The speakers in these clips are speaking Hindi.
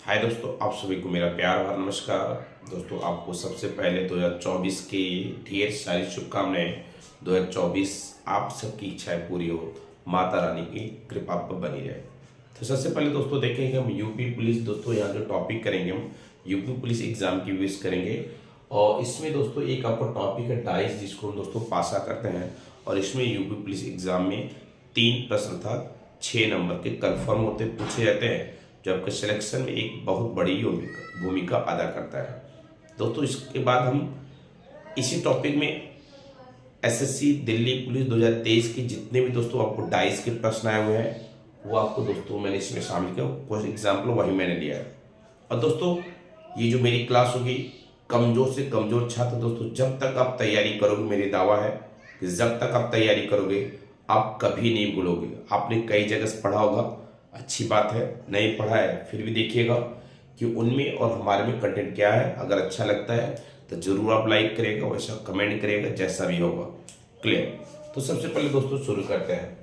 हाय दोस्तों, आप सभी को मेरा प्यार भरा नमस्कार। दोस्तों, आपको सबसे पहले 2024 की ढेर सारी शुभकामनाएं। 2024 आप सबकी इच्छाएं पूरी हो, माता रानी की कृपा पर बनी रहे। तो सबसे पहले दोस्तों देखेंगे हम यूपी पुलिस। दोस्तों यहाँ जो टॉपिक करेंगे हम यूपी पुलिस एग्जाम की विश करेंगे। और इसमें दोस्तों एक आपको टॉपिक है डाइस, जिसको हम दोस्तों पासा करते हैं। और इसमें यूपी पुलिस एग्जाम में 3 प्रश्न था 6 नंबर के कन्फर्म होते पूछे जाते हैं, जो आपके सिलेक्शन में एक बहुत बड़ी भूमिका अदा करता है। दोस्तों इसके बाद हम इसी टॉपिक में एसएससी दिल्ली पुलिस 2023 की जितने भी दोस्तों आपको डाइस के प्रश्न आए हुए हैं, वो आपको दोस्तों मैंने इसमें शामिल किया। फॉर एग्जाम्पल वही मैंने लिया है। और दोस्तों ये जो मेरी क्लास होगी, कमजोर से कमजोर छात्र दोस्तों, जब तक आप तैयारी करोगे, मेरी दावा है कि जब तक आप तैयारी करोगे आप कभी नहीं भूलोगे। आपने कई जगह से पढ़ा होगा, अच्छी बात है। नहीं पढ़ा है फिर भी देखिएगा कि उनमें और हमारे में कंटेंट क्या है। अगर अच्छा लगता है तो जरूर आप लाइक करिएगा, वैसा कमेंट करिएगा, जैसा भी होगा। क्लियर। तो सबसे पहले दोस्तों शुरू करते हैं,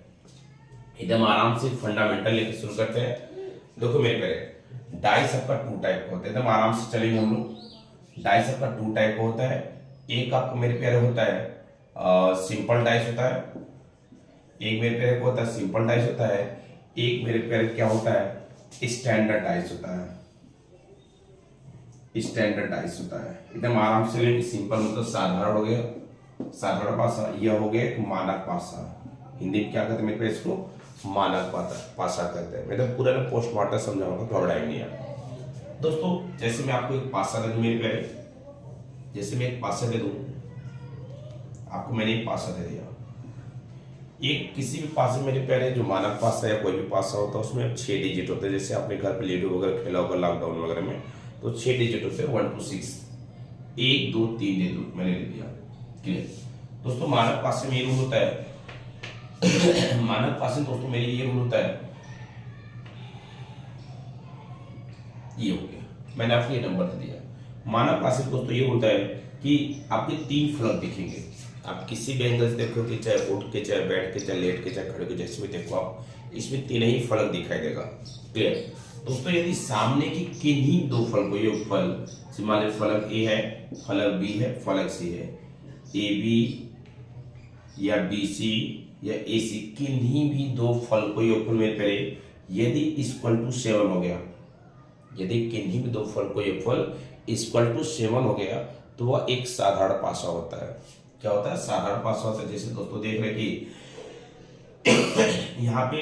एकदम आराम से फंडामेंटल लेके शुरू करते हैं। देखो मेरे प्यारे, डाइस आपका 2 टाइप का होता है, एकदम आराम से चलेंगे हम लोग। डाइस आपका 2 टाइप का होता है। एक आपको मेरे प्यारे होता है सिंपल डाइस होता है, एक मेरे प्यारे को होता है सिंपल डाइस होता है, एक मेरे प्यारे क्या होता है स्टैंडर्ड डाइस होता है। स्टैंडर्ड डाइस होता है, एकदम आराम से लेंगे। सिंपल मतलब साधारण हो गया, साधारण पासा। यह हो गया एक मानक पासा। हिंदी में क्या कहते हैं मेरे प्यारे, इसको मानक पासा कहते हैं। मतलब पूरा ना पोस्टमार्टम समझाऊंगा, घबराएंगे नहीं आप दोस्तों। जैसे मैं आपको एक पासा दे दूं मेरे प्यारे, जैसे मैं एक पासा दे दूं आपको, मैंने एक पासा दे दिया। एक किसी भी पासे मेरे प्यारे जो मानक पासा या कोई भी पासा होता है, उसमें 6 डिजिट होते हैं। जैसे आपने घर पे लूडो वगैरह खेला होगा लॉकडाउन वगैरह में, तो 6 डिजिट होते हैं 1 to 6, 1 2 3 दे दो, मैंने ले दिया। क्लियर दोस्तों। मानक पासे में ये रूल होता है मानक पासे दोस्तों मेरे ये रूल होता है, ये हो गया, मैंने आपको ये नंबर दे दिया। मानक पासे दोस्तों ये होता है कि आपके 3 फलक दिखेंगे। आप किसी भी एंगल से देखो कि चाहे उठ के, चाहे बैठ के, चाहे लेट के, चाहे खड़े के, जैसे भी देखो आप, इसमें 3 ही फलक दिखाई देगा। क्लियर दोस्तों। यदि सामने की किन्हीं 2 फल को योगफल, मान लीजिए फलक ए है, फलक बी है, फलक सी है, ए बी या बी सी या ए सी, किन्हीं भी 2 फल को योगफल में पहले यदि इक्वल टू 7 हो गया, यदि किन्हीं भी 2 फल को योगफल इक्वल टू 7 हो गया, तो वह एक साधारण पासा होता है। क्या होता है? साधारण पासा होता है। जैसे दोस्तों देख रहे कि यहाँ पे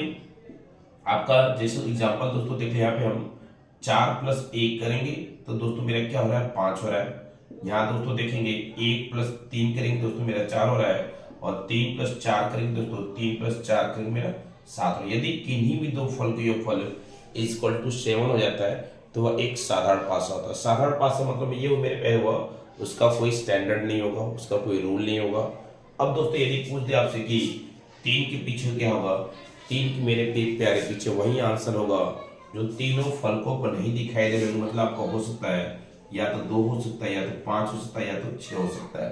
आपका जैसे एग्जांपल दोस्तों देख रहे, यहाँ पे हम 4 + 1 करेंगे तो दोस्तों मेरा क्या हो रहा है, 5 हो रहा है। यहाँ दोस्तों देखेंगे 1 + 3 करेंगे दोस्तों मेरा 4 हो रहा है, और 3 + 4 करेंगे दोस्तों, 3 + 4 करेंगे मेरा 7 हो। यदि किन्हीं भी 2 फल का योगफल इक्वल टू 7 हो जाता है तो वह एक साधारण पासा होता है। साधारण पासा मतलब ये मेरे पे हुआ, उसका कोई स्टैंडर्ड नहीं होगा, उसका कोई रूल नहीं होगा। अब दोस्तों यदि पूछ दे आपसे कि 3 के पीछे क्या होगा, 3 के मेरे प्यारे पीछे वही आंसर होगा जो तीनों फलकों पर नहीं दिखाई दे रहे। मतलब आपका हो सकता है या तो 2 हो सकता है, या तो 5 हो सकता है, या तो 6 हो सकता है।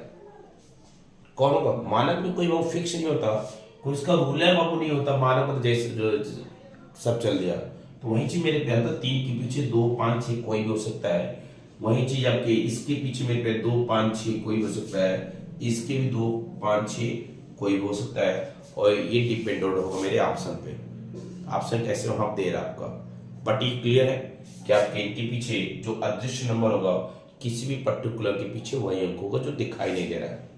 कौन होगा? मानक में कोई वो फिक्स नहीं होता, कोई उसका रूल है बाबू नहीं होता। मानक मतलब जैसे जो सब चल दिया, तो वही चीज मेरे प्यार था 3 के पीछे 2 5 6 कोई भी हो सकता है। वही चीज आपके इसके पीछे मेरे पे 2 5 6 कोई भी हो सकता है, इसके भी 2 5 6 कोई भी हो सकता है। और ये डिपेंड होगा मेरे ऑप्शन पे। ऑप्शन कैसे वहां दे रहा आपका, बट ये क्लियर है कि आपके इनके पीछे जो अदृश्य नंबर होगा, किसी भी पर्टिकुलर के पीछे वही अंक होगा जो दिखाई नहीं दे रहा है।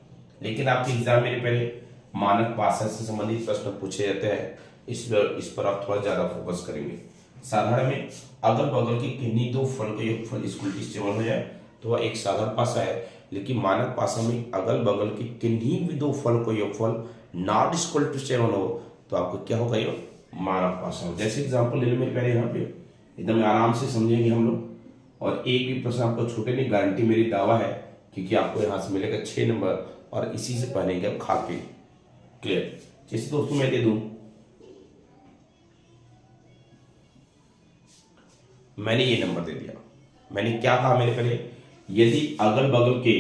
लेकिन आपके एग्जाम में पहले मानक पासा से संबंधित प्रश्न पूछे जाते हैं, इस पर आप थोड़ा ज्यादा फोकस करेंगे। साधारण में अगल बगल के किन्हीं 2 फल का योगफल इक्वल टू 7 हो जाए तो वह एक साधारण पासा है। लेकिन मानक पासा में अगल बगल के किन्हीं भी 2 फल का योगफल नॉट इक्वल टू 7 हो तो आपको क्या होगा, ये मानक पासा हो। जैसे एग्जाम्पल ले लो मेरे पहले, यहाँ पे एकदम आराम से समझेंगे हम लोग। और एक भी प्रश्न आपको छूटे नहीं, गारंटी मेरी दावा है, क्योंकि आपको यहाँ से मिलेगा 6 नंबर और इसी से पढ़ेंगे आप खा के। क्लियर। जैसे दोस्तों मैं दे दूं, मैंने ये नंबर दे दिया। मैंने क्या कहा मेरे पहले, यदि अगल बगल के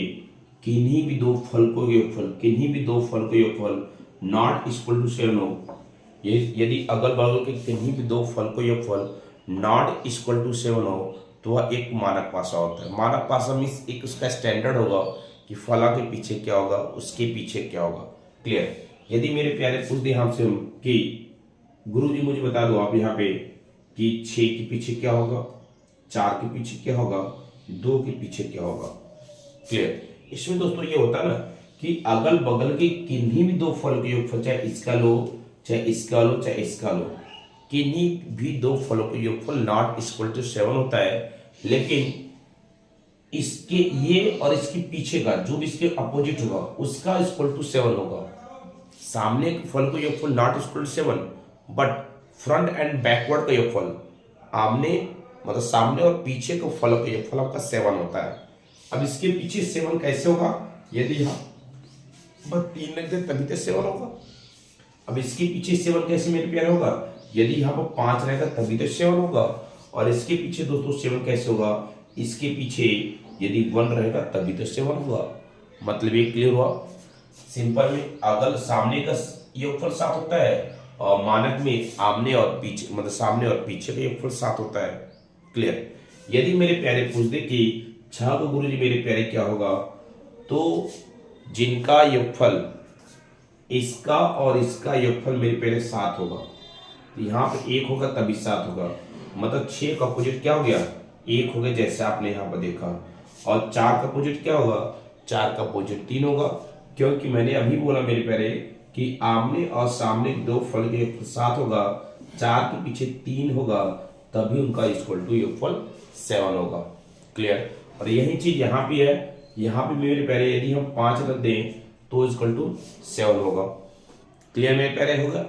किन्हीं भी 2 फल को योगफल, किन्हीं भी 2 फल को योगफल नॉट इक्वल टू 7 हो, यदि अगल बगल के किन्हीं भी 2 फल को योगफल नॉट इक्वल टू 7 हो तो वह एक मानक पासा होता है। मानक पासा मीन्स एक उसका स्टैंडर्ड होगा कि फला के पीछे क्या होगा, उसके पीछे क्या होगा। क्लियर। यदि मेरे प्यारे पूछ दे हमसे कि गुरुजी मुझे बता दो आप यहाँ पे कि 6 के पीछे क्या होगा, 4 के पीछे क्या होगा, 2 के पीछे क्या होगा। क्लियर। इसमें दोस्तों ये होता है ना कि अगल बगल के किन्हीं भी दो फल के योगफल, चाहे इसका लो, चाहे इसका लो, चाहे इसका लो, किन्हीं भी दो फलों का योगफल नॉट इक्वल टू 7 होता है। लेकिन इसके ये और इसके पीछे का जो भी इसके अपोजिट होगा उसका इक्वल टू 7 होगा। सामने के फल का योगफल not equal to 7, but front and backward का योगफल आमने मतलब सामने और पीछे के फल का योगफल आपका 7 होता है। अब इसके पीछे 7 कैसे होगा, यदि यहाँ बस 3 रख दे तभी तो 7 होगा। अब इसके पीछे 7 कैसे मेरे प्यारे होगा, यदि यहाँ पर 5 रहेगा तभी तो 7 होगा। और इसके पीछे दोस्तों 7 कैसे होगा, इसके पीछे यदि 1 रहेगा तभी तो 7 होगा। मतलब ये क्लियर हुआ। सिंपल में अगल सामने का योगफल 7 होता है और मानक में आमने और पीछे मतलब सामने और पीछे का योगफल 7 होता है। क्लियर। यदि मेरे प्यारे पूछ दे कि 6 को गुरुजी मेरे प्यारे क्या होगा, तो जिनका योगफल इसका और इसका योगफल मेरे प्यारे 7 होगा, तो यहाँ पे 1 होगा तभी 7 होगा। मतलब 6 का अपोजिट क्या हो गया, 1 हो गया जैसे आपने यहाँ पर देखा। और 4 का अपोजिट क्या होगा, 4 का अपोजिट 3 होगा। क्योंकि मैंने अभी बोला मेरे प्यारे कि आमने और सामने दो फल के योगफल 7 होगा, 4 के पीछे 3 होगा, तभी उनका इक्वल टू योगफल 7 होगा। क्लियर। और यही चीज यहाँ भी है, यहाँ पे मेरे प्यारे यदि हम 5 रख दें तो इक्वल टू 7 होगा। क्लियर मेरे प्यारे होगा।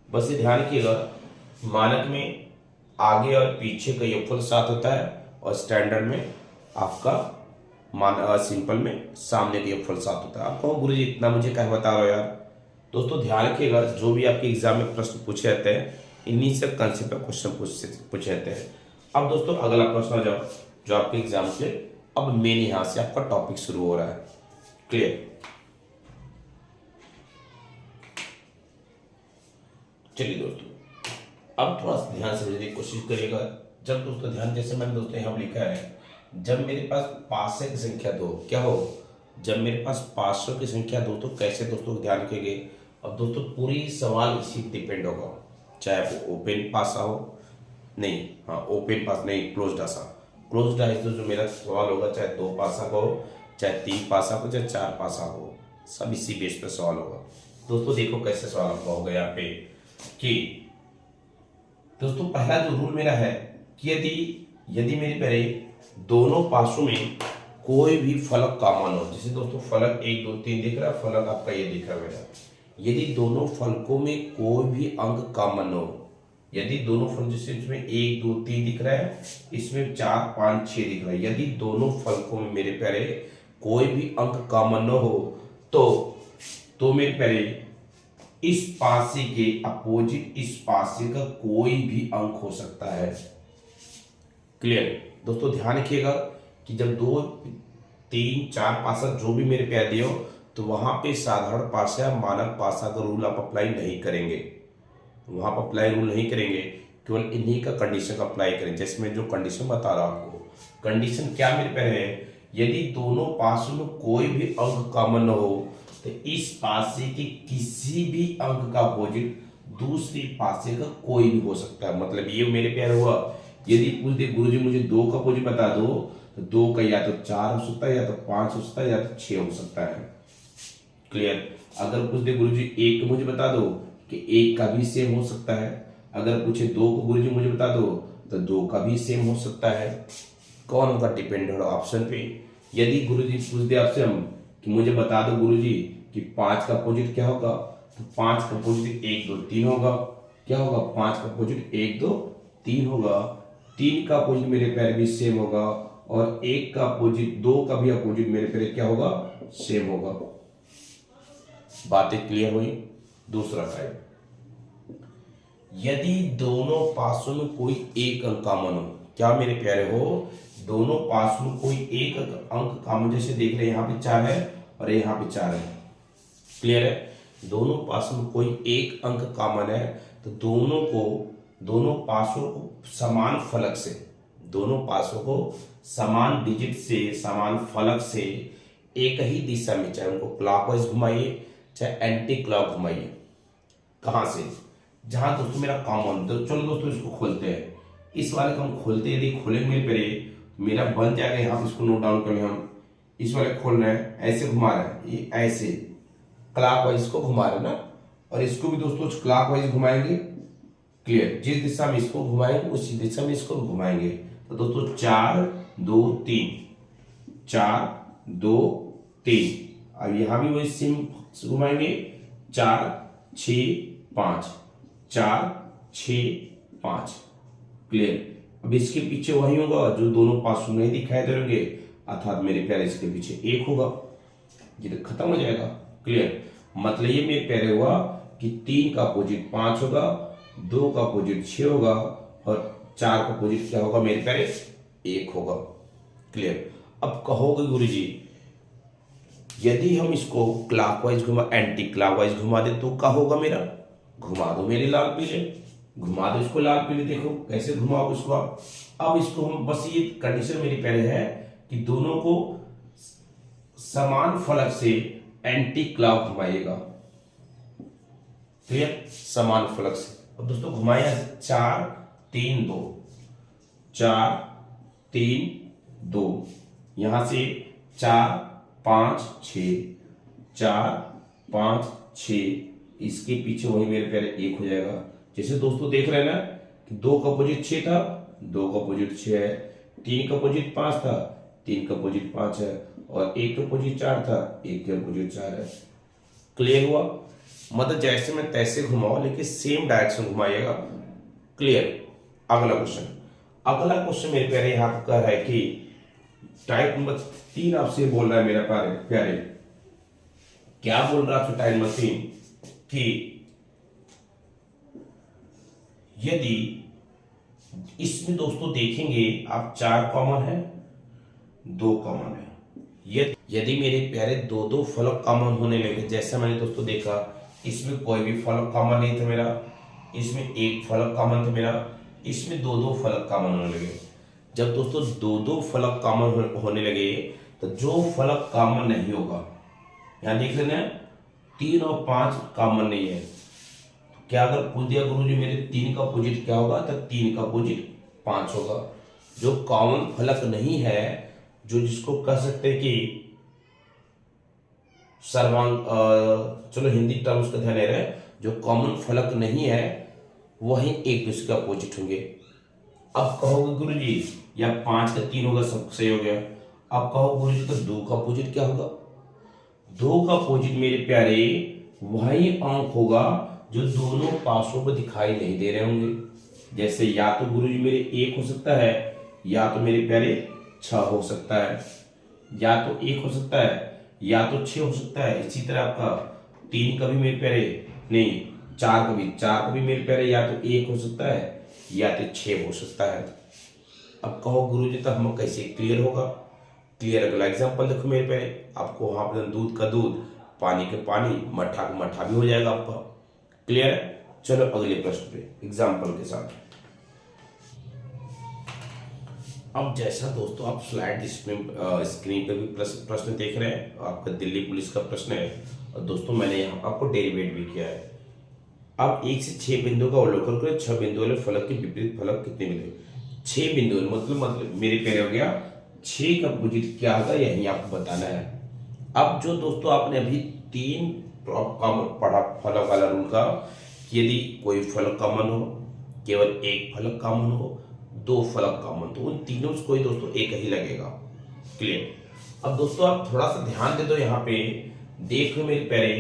बस ये ध्यान रखिएगा, मानक में आगे और पीछे का योगफल 7 होता है और स्टैंडर्ड में आपका सिंपल में सामने का योगफल 7 होता है। आप कहो गुरुजी इतना मुझे क्या बता रहे हो यार। दोस्तों ध्यान रखिएगा, जो भी आपके एग्जाम में प्रश्न पूछे जाते हैं इन्हीं से कंसेप्ट का क्वेश्चन पूछे जाते हैं। अब दोस्तों अगला प्रश्न आ जाओ जो आपके एग्जाम से अब मेन यहां से आपका टॉपिक शुरू हो रहा है। क्लियर। चलिए दोस्तों अब थोड़ा सा ध्यान समझने की कोशिश करिएगा। जब दोस्तों ध्यान, जैसे मैंने दोस्तों यहाँ लिखा है, जब मेरे पास पासे की संख्या 2 क्या हो, जब मेरे पास पासों की संख्या 2, तो कैसे दोस्तों ध्यान रखेंगे। अब दोस्तों पूरी सवाल इसी डिपेंड होगा, चाहे वो ओपन पासा हो, नहीं हाँ ओपन पास नहीं, क्लोज्ड आसा। क्लोज्ड आइस तो जो मेरा सवाल होगा, चाहे 2 पासा का हो, चाहे 3 पासा हो, चाहे 4 पासा हो, सब इसी बेस पे सवाल होगा। दोस्तों देखो कैसे सवाल आपका होगा यहाँ पे कि दोस्तों पहला जो रूल मेरा है कि यदि मेरे प्यारे दोनों पासों में कोई भी फलक कॉमन हो, जैसे दोस्तों फलक 1 2 3 दिख रहा है, फलक आपका ये दिख रहा है मेरा, यदि दोनों फलकों में कोई भी अंक कॉमन हो, यदि दोनों फल जैसे इसमें 1 2 3 दिख रहा है, इसमें 4 5 6 दिख रहा है, यदि दोनों फलकों में मेरे प्यारे कोई भी अंक कॉमन न हो तो मेरे प्यारे इस पासे के अपोजिट इस पासे का कोई भी अंक हो सकता है। क्लियर। दोस्तों ध्यान रखिएगा कि जब 2 3 4 पासा जो भी मेरे प्यारे दिए हो, तो वहां पे साधारण पासा या मानक पासा का रूल आप अप्लाई नहीं करेंगे, वहां पर अप्लाई रूल नहीं करेंगे, केवल इन्हीं का कंडीशन का अप्लाई करें। जैसे मैं जो कंडीशन बता रहा हूं आपको, कंडीशन क्या मेरे प्यारे है, यदि दोनों पासों में कोई भी अंक कॉमन न हो, तो इस पासे के किसी भी अंक का अपोजिट दूसरी पासे का कोई भी हो सकता है। मतलब ये मेरे प्यारे हुआ, यदि पूछ दे गुरुजी मुझे 2 का अपोजिट बता दो, तो 2 का या तो 4 हो सकता है, या तो 5 हो सकता है, या तो 6 हो सकता है। क्लियर। अगर पूछ दे गुरुजी 1 का मुझे बता दो, कि 1 का भी सेम हो सकता है। अगर पूछे 2 को गुरुजी मुझे बता दो, तो 2 का भी सेम हो सकता है। कौन होगा, डिपेंड होगा ऑप्शन पे। यदि गुरुजी पूछ दे आपसे हम कि मुझे बता दो गुरुजी कि 5 का अपोजिट क्या होगा, तो 5 का अपोजिट 1 2 3 होगा। क्या होगा, 5 का अपोजिट 1 2 3 होगा। 3 का अपोजिट मेरे प्यारे भी सेम होगा, और 1 का अपोजिट 2 का भी अपोजिट मेरे प्यारे क्या होगा, सेम होगा। बातें क्लियर हुई। दूसरा टाइप, यदि दोनों पासों में कोई एक अंक कॉमन हो, क्या मेरे प्यारे हो, दोनों पासों में कोई एक अंक कॉमन, जैसे देख रहे हैं यहाँ पे 4 है और यहाँ पे 4 है। क्लियर है। दोनों पासों में कोई एक अंक कॉमन है, तो दोनों पासों को समान फलक से, दोनों पासों को समान डिजिट से, समान फलक से एक ही दिशा में, चाहे उनको क्लॉकवाइज घुमाइए चाहे एंटी क्लॉक घुमाइए। कहां से? जहां दोस्तों मेरा कॉमन, तो चलो दोस्तों इसको खोलते हैं। इस वाले को हम खोलते हैं, यदि खोलेंगे मेरे पहले मेरा बन जाएगा, यहाँ इसको नोट डाउन कर लें हम। इस वाले खोल रहे हैं, ऐसे घुमा रहे हैं, ये ऐसे क्लॉकवाइज को घुमा रहे हैं ना, और इसको भी दोस्तों क्लॉकवाइज घुमाएंगे। क्लियर? जिस दिशा में इसको घुमाएंगे उसी दिशा में इसको घुमाएंगे। तो दोस्तों 4 2 3, 4 2 3। अब यहां भी वही सेम घुमाएंगे, 4 6 5, 4 6 5। क्लियर? अब इसके पीछे वही होगा जो दोनों पासों नहीं दिखाई दे रहे, अर्थात मेरे प्यारे इसके पीछे 1 होगा, ये तो खत्म हो जाएगा। क्लियर? मतलब ये मेरे प्यारे हुआ कि 3 का अपोजिट 5 होगा, 2 का अपोजिट 6 होगा, और 4 का अपोजिट क्या होगा मेरे प्यारे? 1 होगा। क्लियर? अब कहोगे गुरुजी यदि हम इसको क्लॉकवाइज एंटी क्लॉकवाइज घुमा दे तो क्या होगा मेरा? घुमा दो मेरे लाल पीले, घुमा दो इसको लाल पीले, देखो कैसे घुमाओ इसको आप। अब इसको हम बस ये कंडीशन मेरी पहले है कि दोनों को समान फलक से एंटी क्लॉक घुमाइएगा। क्लियर? समान फलक से। अब दोस्तों घुमाया 4 3 2, 4 3 2, यहां से 4 5 6, 4 5 6, इसके पीछे वही मेरे प्यारे 1 हो जाएगा। जैसे दोस्तों देख रहे हैं ना कि 2 का अपोजिट 6 था, 2 का अपोजिट 6 है, 3 का अपोजिट 5 था, 3 का अपोजिट 5 है, और 1 का अपोजिट 4 था, 1 का अपोजिट 4 है। क्लियर हुआ? मतलब जैसे मैं तैसे घुमाओ लेकिन सेम डायरेक्शन घुमाइएगा। क्लियर? अगला क्वेश्चन मेरे प्यारे यहाँ पर कह रहा है कि टाइप नंबर 3 आपसे बोल रहा है मेरा प्यारे, क्या बोल रहा है टाइप नंबर 3 कि यदि इसमें दोस्तों देखेंगे आप 4 कॉमन है, 2 कॉमन है, यदि मेरे प्यारे 2 फलक कॉमन होने लगे, जैसे मैंने दोस्तों देखा इसमें कोई भी फलक कॉमन नहीं था मेरा, इसमें 1 फलक कॉमन था मेरा, इसमें 2 फलक कॉमन होने लगे। जब दोस्तों 2 फलक कॉमन होने लगे तो जो फलक कॉमन नहीं होगा, यहां देख लेना 3 और 5 कॉमन नहीं है, क्या अगर पूछ दिया गुरुजी मेरे 3 का अपोजिट क्या होगा, तो 3 का अपोजिट 5 होगा। जो कॉमन फलक नहीं है, जो जिसको कह सकते हैं कि सर्वांग, चलो हिंदी टर्म्स का ध्यान ले रहे हैं, जो कॉमन फलक नहीं है वही एक दूसरे का अपोजिट होंगे। अब कहोगे गुरुजी या 5 का 3 होगा, सब सही हो गया। अब कहो गुरुजी तो 2 का अपोजिट क्या होगा? 2 का अपोजिट मेरे प्यारे वही अंक होगा जो दोनों पासों पर दिखाई नहीं दे रहे होंगे। जैसे या तो गुरुजी मेरे 1 हो सकता है, या तो मेरे प्यारे 6 हो सकता है, या तो 1 हो सकता है, या तो 6 हो सकता है। इसी तरह आपका 3 का भी मेरे प्यारे नहीं, 4 का भी मेरे प्यारे या तो 1 हो सकता है या तो 6 हो सकता है। अब कहो गुरुजी तो हम कैसे क्लियर होगा? क्लियर अगला एग्जाम्पल देखो मेरे प्यारे, आपको वहां पर दूध का दूध, पानी का पानी, मट्ठा का मट्ठा भी हो जाएगा आपका। क्लियर है? चलो अगले प्रश्न पे एग्जाम्पल के साथ। अब जैसा दोस्तों आप स्लाइड स्क्रीन पे भी प्रश्न देख रहे हैं, आपका दिल्ली पुलिस का प्रश्न है, और दोस्तों मैंने यहाँ आपको डेरिवेट भी किया है। अब 1 से 6 बिंदु का अवलोकन करें, 6 बिंदु वाले फलक के विपरीत फलक कितने मिले? 6 बिंदु मतलब मेरे प्यारे हो गया 6 का अपोजिट क्या होगा, यही आपको बताना है। अब जो दोस्तों आपने अभी 3 पढ़ा फलक वाला रूल का, यदि कोई फलक कॉमन हो, केवल 1 फलक कॉमन हो, 2 फलक कॉमन, तो उन तीनों से कोई दोस्तों एक ही लगेगा। क्लियर? अब दोस्तों आप थोड़ा सा ध्यान दे दो, यहाँ पे देख लो मेरे प्यारे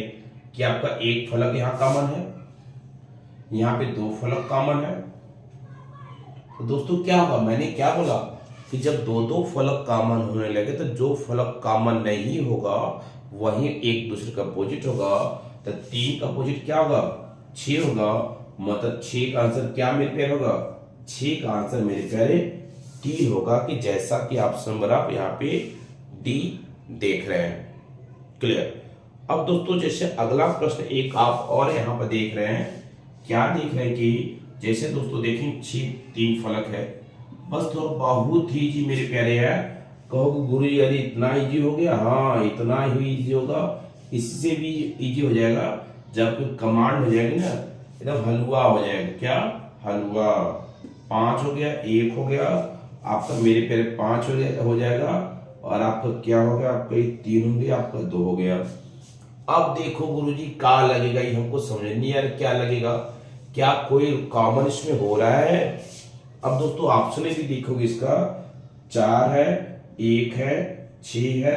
कि आपका 1 फलक यहाँ कॉमन है, यहाँ पे 2 फलक कॉमन है। तो दोस्तों क्या होगा, मैंने क्या बोला कि जब 2 फलक कॉमन होने लगे तो जो फलक कॉमन नहीं होगा वही एक दूसरे का अपोजिट होगा। तो 3 का अपोजिट क्या होगा? 6 होगा। मतलब 6 का आंसर क्या मेरे प्यारे होगा? 6 का आंसर मेरे प्यारे डी होगा, कि जैसा कि ऑप्शन नंबर आप यहाँ पे डी देख रहे हैं। क्लियर? अब दोस्तों जैसे अगला प्रश्न एक आप और यहाँ पर देख रहे हैं, क्या देख रहे हैं कि जैसे दोस्तों देखें 3 फलक है, बस तो बहुत ही इजी मेरे प्यारे है। कहोगे गुरु जी अरे इतना इजी हो गया, हाँ इतना ही इजी होगा, इससे भी इजी हो जाएगा जब कोई कमांड हो जाएगी ना, एकदम हलवा हो जाएगा। क्या हलवा, 5 हो गया, 1 हो गया आपका मेरे प्यारे, 5 हो जाएगा, और आपका क्या हो गया, आपका 3 हो गया, आपका 2 हो गया। अब देखो गुरुजी क्या लगेगा, ये हमको समझ नहीं यार क्या लगेगा, क्या कोई कॉमन इसमें हो रहा है। अब दोस्तों ऑप्शन भी देखोगे इसका, 4 है, 1 है, 6 है,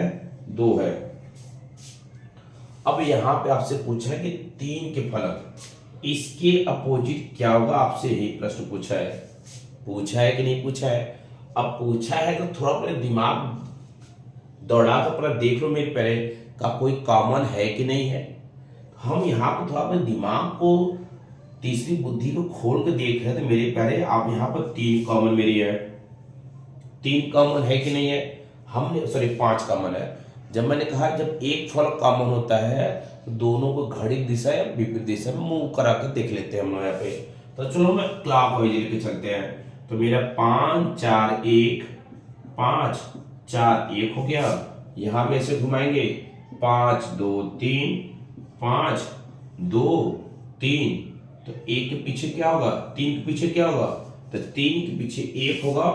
2 है। अब यहां पे आपसे पूछा है कि 3 के फलक, इसके अपोजिट क्या होगा, आपसे यही प्रश्न पूछा है कि नहीं पूछा है। अब पूछा है तो थोड़ा अपने दिमाग दौड़ा कर अपना देख लो मेरे पहले का कोई कॉमन है कि नहीं है। हम यहाँ पर थोड़ा अपने दिमाग को, तीसरी बुद्धि को खोल के देख रहे हैं तो मेरे प्यारे आप यहाँ पर 3 कॉमन मेरी है, 3 कॉमन है कि नहीं है। हमने सॉरी 5 कॉमन है। जब मैंने कहा जब एक फल कॉमन होता है तो दोनों को घड़ी दिशा या विपरीत दिशा में मूव करा के देख लेते हैं हम लोग यहाँ पे। तो चलो मैं क्लॉक वाइज लेके चलते हैं। तो मेरा 5 4 1, 5 4 1 हो गया। यहाँ पे ऐसे घुमाएंगे 5 2 3, 5 2 3, तो 1 के पीछे क्या होगा, 3 के पीछे क्या होगा, तो 3 के पीछे 1 होगा।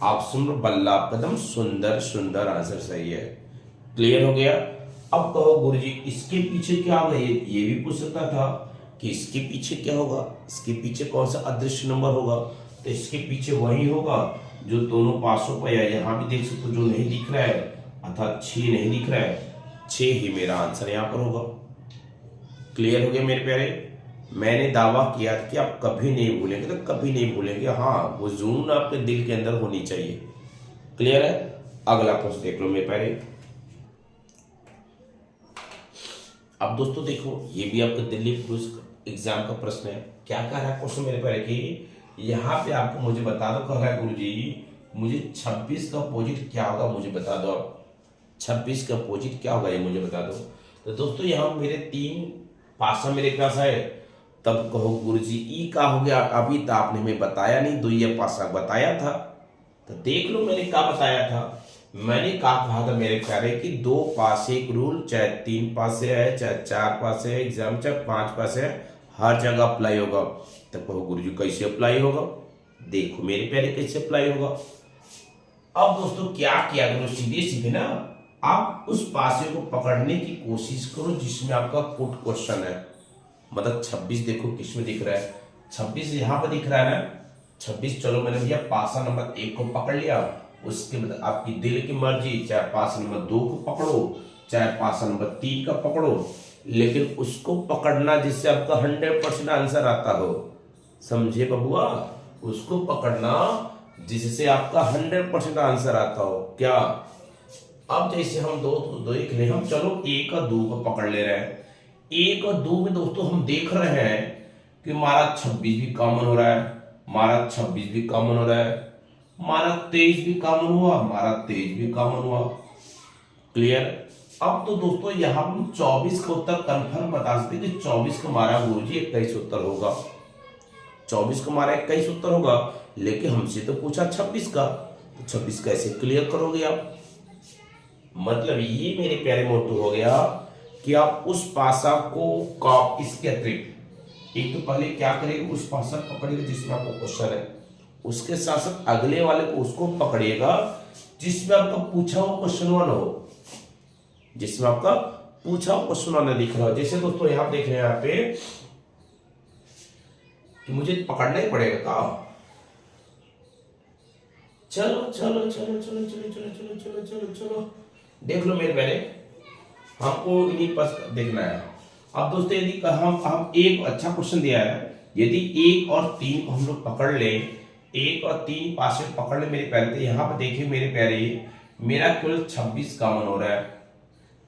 ऑप्शन बल्ला कदम, सुंदर सुंदर आंसर सही है। क्लियर हो गया। अब कहो गुरुजी इसके पीछे क्या होगा, ये भी पूछ सकता था कि इसके पीछे क्या होगा, इसके पीछे कौन सा अदृश्य नंबर होगा। तो इसके पीछे वही होगा जो दोनों पासों पर है। यहाँ भी देख सकते हो जो नहीं दिख रहा है, अर्थात 6 नहीं दिख रहा है, 6 ही मेरा आंसर यहाँ पर होगा। क्लियर हो गया मेरे प्यारे। मैंने दावा किया था कि आप कभी नहीं भूलेंगे, तो कभी नहीं भूलेंगे। हाँ वो जुनून आपके दिल के अंदर होनी चाहिए। क्लियर है। अगला प्रश्न देख लो मेरे प्यारे। अब दोस्तों देखो ये भी आपका दिल्ली पुलिस एग्जाम का प्रश्न है। क्या कह रहा है क्वेश्चन मेरे प्यारे कि यहाँ पे आपको मुझे बता दो, कह रहा है गुरुजी मुझे 26 का अपोजिट क्या होगा मुझे बता दो। आप 26 का अपोजिट क्या होगा ये मुझे बता दो। तो दोस्तों यहाँ मेरे 3 पासा मेरे पास है। तब कहो गुरुजी ई का हो गया, अभी तो आपने हमें बताया नहीं, 2 ये पासा बताया था। तो देख लो मैंने क्या बताया था। मैंने कहा था मेरे प्यारे कि 2 पासे एक रूल, चाहे 3 पासे है, चाहे 4 पासे है एग्जाम, चाहे 5 पासे है, हर जगह अप्लाई होगा। तब कहो गुरुजी कैसे अप्लाई होगा, देखो मेरे प्यारे कैसे अप्लाई होगा। अब दोस्तों क्या किया करो, सीधे सीधे ना आप उस पासे को पकड़ने की कोशिश करो जिसमें आपका पुट क्वेश्चन है। मतलब 26 देखो किसमें दिख रहा है, 26 यहाँ पर दिख रहा है ना 26। चलो मैंने भैया पासा नंबर 1 को पकड़ लिया, उसके बाद आपकी दिल की मर्जी, चाहे पासा नंबर 2 को पकड़ो, चाहे पासा नंबर 3 का पकड़ो, लेकिन उसको पकड़ना जिससे आपका 100% आंसर आता हो। समझे बबुआ, उसको पकड़ना जिससे आपका 100% आंसर आता हो। क्या अब जैसे हम दो देख ले, हम चलो 1 और 2 को पकड़ ले रहे हैं। 1 और 2 में दोस्तों हम देख रहे हैं कि हमारा 26 भी कॉमन हो रहा है, हमारा 26 भी कॉमन हो रहा है, हमारा 23 भी कॉमन हुआ, हमारा 23 भी कॉमन हुआ। क्लियर। अब तो दोस्तों यहाँ हम 24 का उत्तर कंफर्म बता सकते कि 24 का हमारा गुरुजी 21 उत्तर होगा, 24 का हमारा 21 उत्तर होगा। लेकिन हमसे तो पूछा 26 का, तो 26 कैसे क्लियर करोगे आप। मतलब ये मेरे प्यारे मोटो हो गया कि आप उस पासा को इसके अतिरिक्त एक तो पहले क्या करेगा, उस पासा पकड़ेगा जिसमें आपको क्वेश्चन है, उसके साथ साथ अगले वाले को उसको पकड़िएगा जिसमें आपका पूछा हुआ क्वेश्चन वन हो, जिसमें आपका पूछा हुआ क्वेश्चन वन दिख रहा हो। जैसे दोस्तों यहाँ देख रहे हैं यहाँ पे कि मुझे पकड़ना ही पड़ेगा का। चलो चलो चलो चलो चलो चलो चलो चलो चलो चलो देख लो मेरे पहले, हमको इन्हीं पास देखना है। अब दोस्तों यदि हम एक अच्छा क्वेश्चन दिया है, यदि 1 और 3 को हम लोग पकड़ ले, 1 और 3 पास में पकड़ ले मेरे प्यारे, तो यहाँ पर देखिए मेरे प्यारे मेरा केवल 26 कॉमन हो रहा है।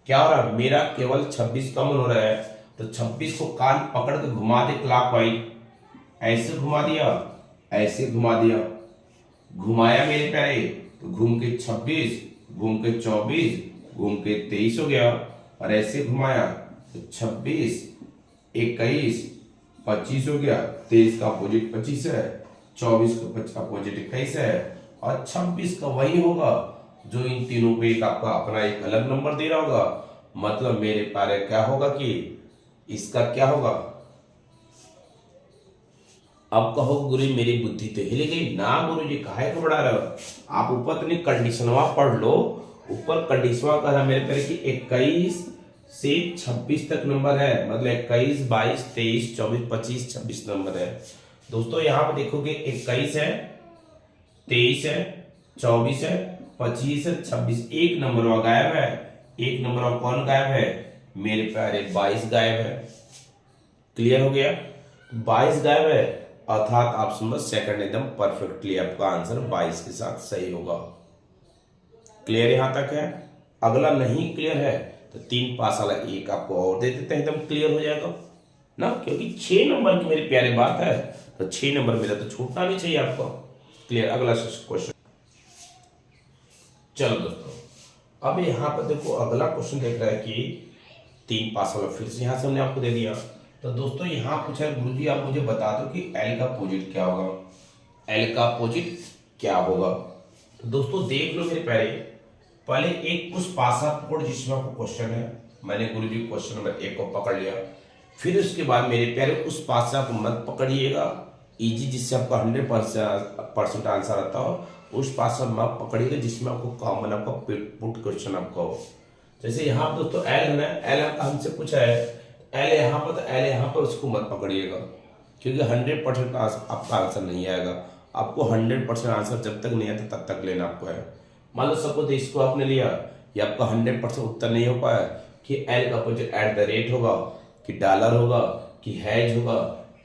क्या हो रहा है, मेरा केवल 26 कॉमन हो रहा है। तो 26 को कान पकड़ के घुमा दे क्लॉकवाइज, ऐसे घुमा दिया, ऐसे घुमा दिया, घुमाया मेरे प्यारे, तो घूम के 26, घूम के 24, घूम के 23 हो गया। और ऐसे घुमाया तो 26 21 25 हो गया। 23 का अपोजिट 25 है, 24 का अपोजिट 21 है, और 26 का वही होगा जो इन तीनों पे एक आपका अपना एक अलग नंबर दे रहा होगा। मतलब मेरे प्यारे क्या होगा कि इसका क्या होगा। अब कहो गुरु मेरी बुद्धि तो हिल गई ना, गुरु जी काहे को बढ़ा रहे हो आप। ऊपर तो नहीं कंडीशनवा पढ़ लो, ऊपर कंडीशनवा कह रहा मेरे प्यारे की 21 से 26 तक नंबर है, मतलब 21, 22, 23, 24, 25, 26 नंबर है। दोस्तों यहाँ पे देखोगे 21 है, 23 है, 24 है, 25 है, 26, एक नंबर गायब है। एक नंबर कौन गायब है मेरे प्यारे, 22 गायब है। क्लियर हो गया, 22 गायब है, अर्थात आप समझ सेकंड एकदम परफेक्टली आपका आंसर 22 के साथ सही होगा। क्लियर यहां तक है। अगला नहीं क्लियर है तो 3 पास वाला एक आपको और दे देते हैं, एकदम क्लियर हो जाएगा ना, क्योंकि 6 नंबर की मेरे प्यारे बात है तो 6 नंबर मेरा तो छूटना नहीं चाहिए आपको। क्लियर, अगला क्वेश्चन। चलो दोस्तों, अब यहां पर देखो अगला क्वेश्चन देख रहा है कि 3 पास वाला फिर से यहां से हमने आपको दे दिया। तो दोस्तों यहां पूछा है गुरुजी आप मुझे बता दो कि एल का अपोजिट क्या होगा। एल का अपोजिट क्या होगा। तो दोस्तों देख लो मेरे प्यारे, पहले एक कुछ पासा पकड़ जिसमें आपको क्वेश्चन है, मैंने गुरुजी क्वेश्चन नंबर 1 को पकड़ लिया। फिर उसके बाद मेरे प्यारे उस पासा को मत पकड़िएगा इजी जिससे आपका 100% आंसर आता हो, उस पासा मत पकड़िएगा जिसमें आपको कॉमन आपका पुट क्वेश्चन आपका हो। जैसे यहाँ पर दोस्तों एल है ना, एल हमसे पूछा है एल यहाँ पर, तो एल यहाँ पर उसको मत पकड़िएगा क्योंकि 100% आपका आंसर नहीं आएगा। आपको 100% आंसर जब तक नहीं आता तब तक लेना आपको है। मान लो सपोज इसको आपने लिया, ये आपका 100% उत्तर नहीं हो पाया कि एल का अपोजिट एट द रेट होगा कि डॉलर होगा कि हैज होगा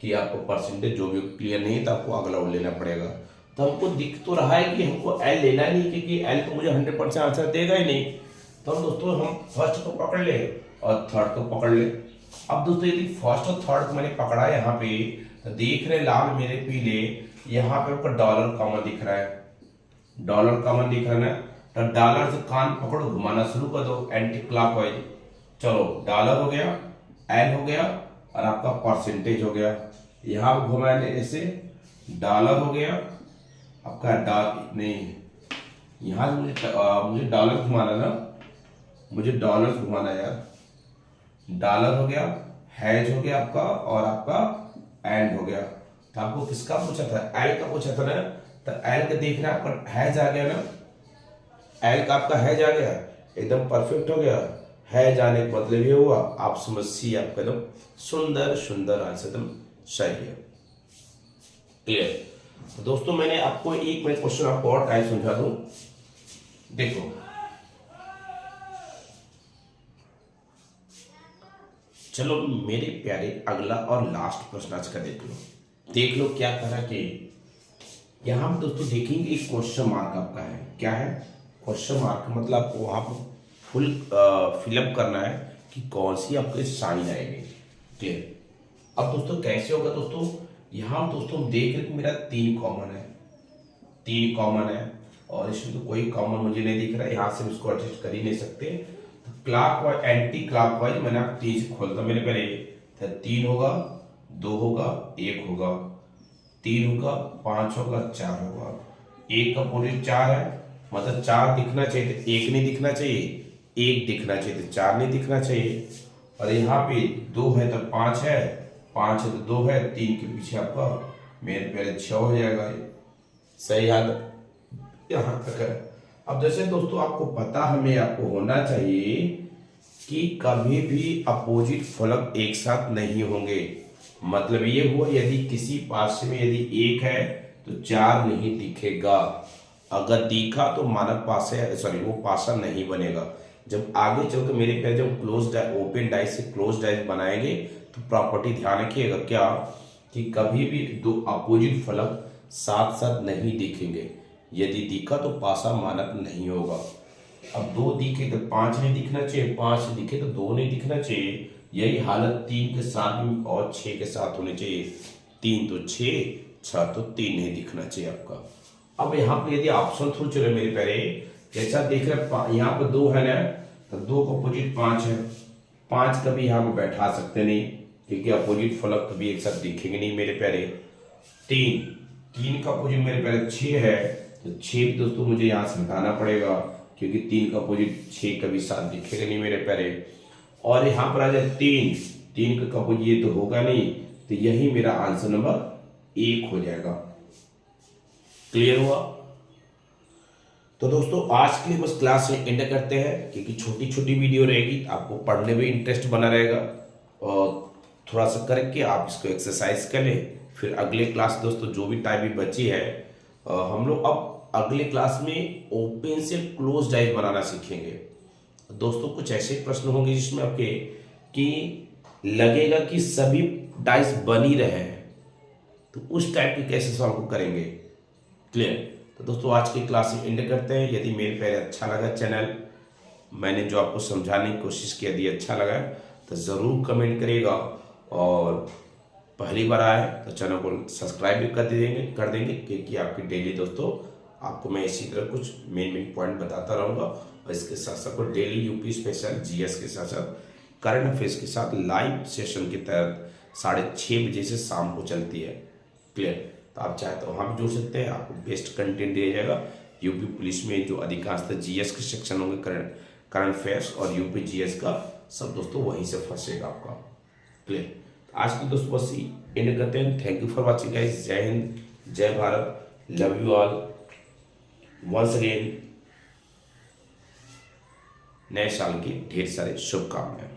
कि आपको परसेंटेज, जो भी क्लियर नहीं है तो आपको अगला लेना पड़ेगा। तो हमको दिख तो रहा है कि हमको एल लेना नहीं क्योंकि एल तो मुझे 100% आंसर देगा ही नहीं। तो हम दोस्तों हम फर्स्ट को पकड़ ले और थर्ड को पकड़ ले। अब दोस्तों यदि फर्स्ट और थर्ड को मैंने पकड़ा यहाँ पे तो देख रहे लाल मेरे पीले, यहाँ पे आपका डॉलर कॉमन दिख रहा है, डॉलर कॉमन दिख रहा है ना, तो डॉलर से कान पकड़ो घुमाना शुरू कर दो एंटी क्लॉकवाइज। चलो डॉलर हो गया, एल हो गया और आपका परसेंटेज हो गया। यहाँ पे घुमाने ऐसे डॉलर हो गया आपका नहीं, यहाँ मुझे डॉलर घुमाना ना, मुझे डॉलर घुमाना यार। डॉलर हो गया, हैज हो गया आपका और आपका एंड हो गया। तो आपको किसका पूछा था, एल का पूछा था ना, तो एल का देखना आपका हैज आ गया ना, एल का आपका हैज आ गया, एकदम परफेक्ट हो गया। हैज आने का मतलब ये हुआ आप समझ सी आपका एकदम सुंदर सुंदर आंसर एकदम सही है। क्लियर। तो दोस्तों मैंने आपको एक मैं क्वेश्चन आपको और टाइप समझा दूं, देखो चलो मेरे प्यारे अगला और लास्ट प्रश्न आज का देख लो क्या करा कि यहां हम दोस्तों देखेंगे एक क्वेश्चन मार्क आपका है। क्या है क्वेश्चन मार्क, मतलब आपको वहां पर फुल फिलअप करना है कि कौन सी आपके साइन आएंगे। क्लियर। अब दोस्तों कैसे होगा दोस्तों, यहां दोस्तों देख रहे मेरा 3 कॉमन है, 3 कॉमन है और इसमें तो कोई कॉमन मुझे नहीं दिख रहा है, यहां से इसको एडजस्ट कर ही नहीं सकते। क्लॉकवाइज एंटी क्लॉकवाइज मैंने आप 3 से खोलता मेरे पहले, 3 होगा, 2 होगा, 1 होगा, 3 होगा, 5 होगा, 4 होगा। 1 का अपोजिट 4 है, मतलब 4 दिखना चाहिए तो 1 नहीं दिखना चाहिए, 1 दिखना चाहिए तो 4 नहीं दिखना चाहिए। और यहाँ पे 2 है तो 5 है, 5 है तो 2 है, 3 के पीछे आपका मेरे पहले 6 हो जाएगा। सही याद यहाँ तक है। अब जैसे दोस्तों आपको पता हमें आपको होना चाहिए कि कभी भी अपोजिट फलक एक साथ नहीं होंगे। मतलब ये हुआ यदि किसी पासे में यदि 1 है तो 4 नहीं दिखेगा, अगर दिखा तो मानक पासे सॉरी वो पासा नहीं बनेगा। जब आगे चल के मेरे पैर जब क्लोज ओपन डाइस से क्लोज डाइस बनाएंगे तो प्रॉपर्टी ध्यान रखिएगा क्या कि कभी भी 2 अपोजिट फलक साथ साथ नहीं दिखेंगे। यदि दिखा तो पासा मानक नहीं होगा। अब 2 दिखे तो 5 नहीं दिखना चाहिए, 5 दिखे तो 2 नहीं दिखना चाहिए। यही हालत 3 के साथ भी और 6 के साथ होनी चाहिए। 3 तो 6, 6 तो 3 नहीं दिखना चाहिए आपका। अब यहाँ पे यदि ऑप्शन थ्रू चले मेरे प्यारे, जैसा देख रहे यहाँ पे 2 है ना, तो 2 का अपोजिट 5 है, 5 कभी यहाँ पे बैठा सकते नहीं क्योंकि अपोजिट फलक कभी एक साथ दिखेंगे नहीं मेरे प्यारे। 3 का अपोजिट मेरे प्यारे 6 है, तो 6 दोस्तों मुझे यहाँ से हटाना पड़ेगा, क्योंकि 3 का अपोजिट 6 कभी साथ दिखेगा नहीं मेरे प्यारे। और यहाँ पर आ जाए 3 का अपोजिट ये तो होगा नहीं, तो यही मेरा आंसर नंबर 1 हो जाएगा। क्लियर हुआ? तो दोस्तों आज के लिए बस क्लास में एंड करते हैं, क्योंकि छोटी छोटी वीडियो रहेगी, आपको पढ़ने में इंटरेस्ट बना रहेगा और थोड़ा सा करके आप इसको एक्सरसाइज कर लें। फिर अगले क्लास दोस्तों जो भी टाइम भी बची है, हम लोग अब अगले क्लास में ओपन से क्लोज डाइस बनाना सीखेंगे। दोस्तों कुछ ऐसे प्रश्न होंगे जिसमें आपके कि लगेगा कि सभी डाइस बनी रहे हैं, तो उस टाइप के कैसे सॉल्व को करेंगे। क्लियर? तो दोस्तों आज की क्लास में एंड करते हैं। यदि मेरे पहले अच्छा लगा चैनल, मैंने जो आपको समझाने की कोशिश की, यदि अच्छा लगा तो ज़रूर कमेंट करिएगा, और पहली बार आए तो चैनल को सब्सक्राइब भी कर देंगे, क्योंकि आपकी डेली दोस्तों आपको मैं इसी तरह कुछ मेन पॉइंट बताता रहूँगा। और इसके साथ साथ को डेली यूपी स्पेशल जीएस के साथ साथ करंट अफेयर्स के साथ लाइव सेशन के तहत 6:30 बजे से शाम को चलती है। क्लियर? तो आप चाहे तो वहाँ भी जुड़ सकते हैं, आपको बेस्ट कंटेंट दिया जाएगा। यूपी पुलिस में जो अधिकांशतः जीएस के सेक्शन होंगे, करंट अफेयर्स और यूपी जीएस का, सब दोस्तों वहीं से फंसेगा आपका। क्लियर? आज की दोस्तों बस एंड करते हैं। Thank you for watching guys. जय हिंद, जय Bharat, love you all once again. नए साल की ढेर सारे शुभकामनाएं।